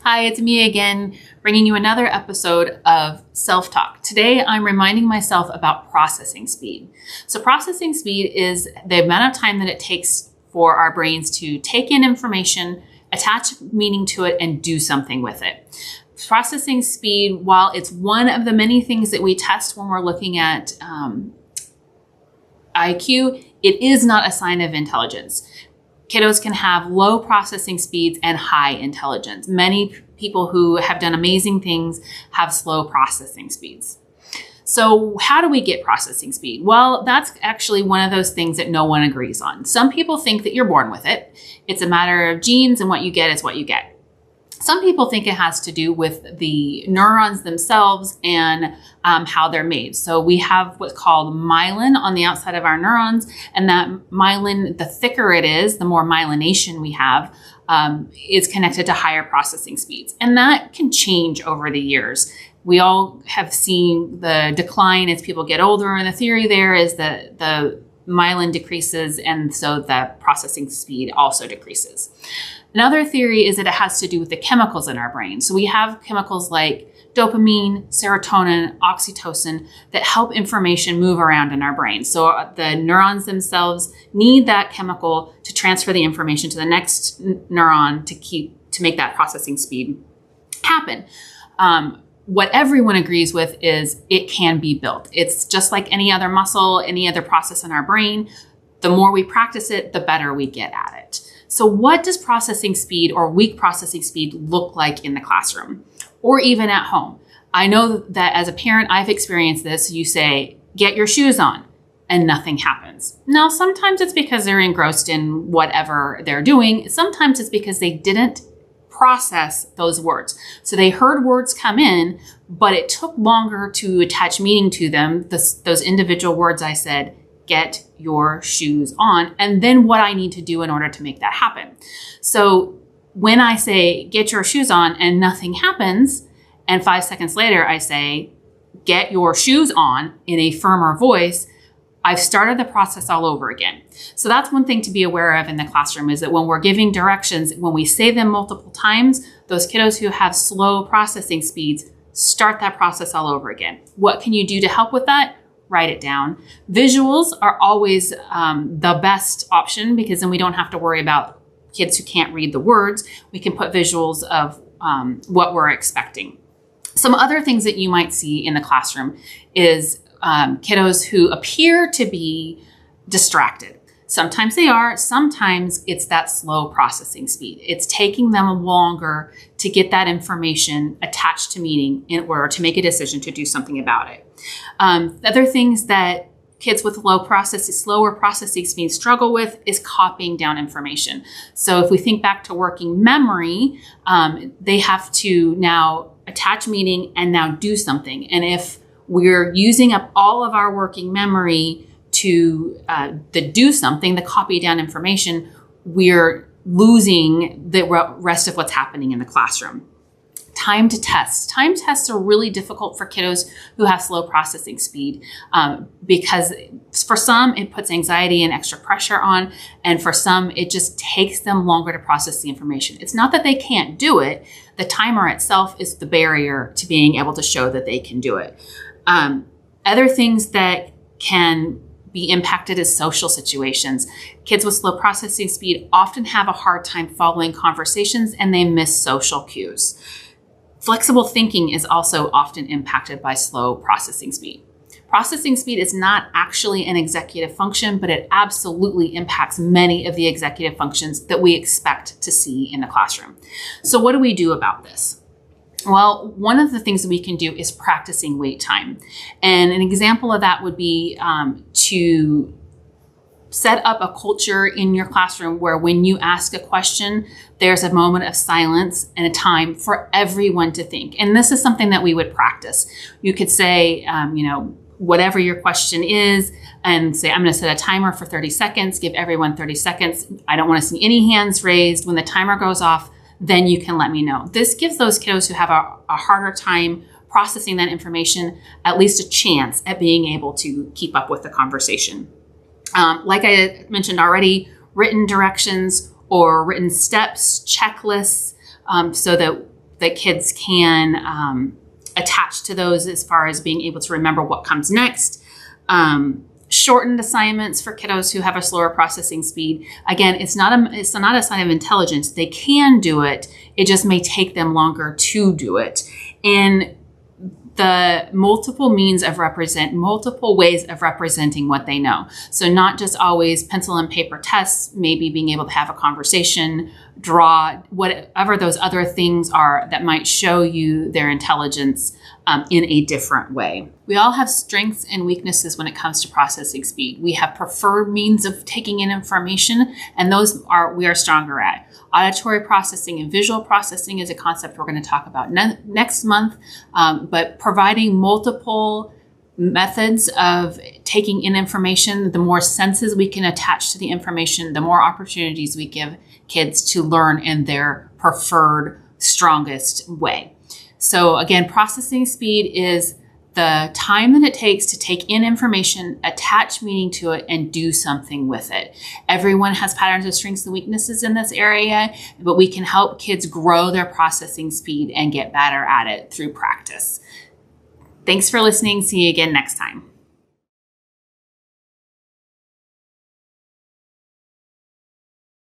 Hi, it's me again, bringing you another episode of Self-Talk. Today, I'm reminding myself about processing speed. So processing speed is the amount of time that it takes for our brains to take in information, attach meaning to it, and do something with it. Processing speed, while it's one of the many things that we test when we're looking at IQ, it is not a sign of intelligence. Kiddos can have low processing speeds and high intelligence. Many people who have done amazing things have slow processing speeds. So how do we get processing speed? Well, that's actually one of those things that no one agrees on. Some people think that you're born with it. It's a matter of genes, and what you get is what you get. Some people think it has to do with the neurons themselves and how they're made. So we have what's called myelin on the outside of our neurons, and that myelin, the thicker it is, the more myelination we have, is connected to higher processing speeds. And that can change over the years. We all have seen the decline as people get older, and the theory there is that the myelin decreases, and so the processing speed also decreases. Another theory is that it has to do with the chemicals in our brain. So we have chemicals like dopamine, serotonin, oxytocin that help information move around in our brain. So the neurons themselves need that chemical to transfer the information to the next neuron to make that processing speed happen. What everyone agrees with is it can be built. It's just like any other muscle, any other process in our brain. The more we practice it, the better we get at it. So what does processing speed or weak processing speed look like in the classroom or even at home? I know that as a parent, I've experienced this. You say, get your shoes on, and nothing happens. Now, sometimes it's because they're engrossed in whatever they're doing. Sometimes it's because they didn't process those words. So they heard words come in, but it took longer to attach meaning to them. Those individual words I said, get your shoes on, and then what I need to do in order to make that happen. So when I say, get your shoes on, and nothing happens, and 5 seconds later I say, get your shoes on in a firmer voice, I've started the process all over again. So that's one thing to be aware of in the classroom, is that when we're giving directions, when we say them multiple times, those kiddos who have slow processing speeds start that process all over again. What can you do to help with that? Write it down. Visuals are always the best option, because then we don't have to worry about kids who can't read the words. We can put visuals of what we're expecting. Some other things that you might see in the classroom is kiddos who appear to be distracted. Sometimes they are, sometimes it's that slow processing speed. It's taking them longer to get that information attached to meaning in order to make a decision to do something about it. Other things that kids with slower processing speed struggle with is copying down information. So if we think back to working memory, they have to now attach meaning and now do something. And if we're using up all of our working memory to do something, the copy down information, we're losing the rest of what's happening in the classroom. Time to test. Time tests are really difficult for kiddos who have slow processing speed because for some, it puts anxiety and extra pressure on, and for some, it just takes them longer to process the information. It's not that they can't do it. The timer itself is the barrier to being able to show that they can do it. Other things that can be impacted as social situations. Kids with slow processing speed often have a hard time following conversations, and they miss social cues. Flexible thinking is also often impacted by slow processing speed. Processing speed is not actually an executive function, but it absolutely impacts many of the executive functions that we expect to see in the classroom. So what do we do about this? Well, one of the things that we can do is practicing wait time. And an example of that would be to set up a culture in your classroom where when you ask a question, there's a moment of silence and a time for everyone to think. And this is something that we would practice. You could say, whatever your question is, and say, I'm going to set a timer for 30 seconds, give everyone 30 seconds. I don't want to see any hands raised. When the timer goes off, then you can let me know. This gives those kiddos who have a harder time processing that information at least a chance at being able to keep up with the conversation. Like I mentioned already, written directions or written steps, checklists, so that that kids can attach to those as far as being able to remember what comes next. Shortened assignments for kiddos who have a slower processing speed. Again, it's not a sign of intelligence. They can do it. It just may take them longer to do it. And the multiple ways of representing what they know. So not just always pencil and paper tests, maybe being able to have a conversation, draw, whatever those other things are that might show you their intelligence in a different way. We all have strengths and weaknesses when it comes to processing speed. We have preferred means of taking in information, and those we are stronger at. Auditory processing and visual processing is a concept we're going to talk about next month, but providing multiple methods of taking in information, the more senses we can attach to the information, the more opportunities we give kids to learn in their preferred, strongest way. So again, processing speed is the time that it takes to take in information, attach meaning to it, and do something with it. Everyone has patterns of strengths and weaknesses in this area, but we can help kids grow their processing speed and get better at it through practice. Thanks for listening. See you again next time.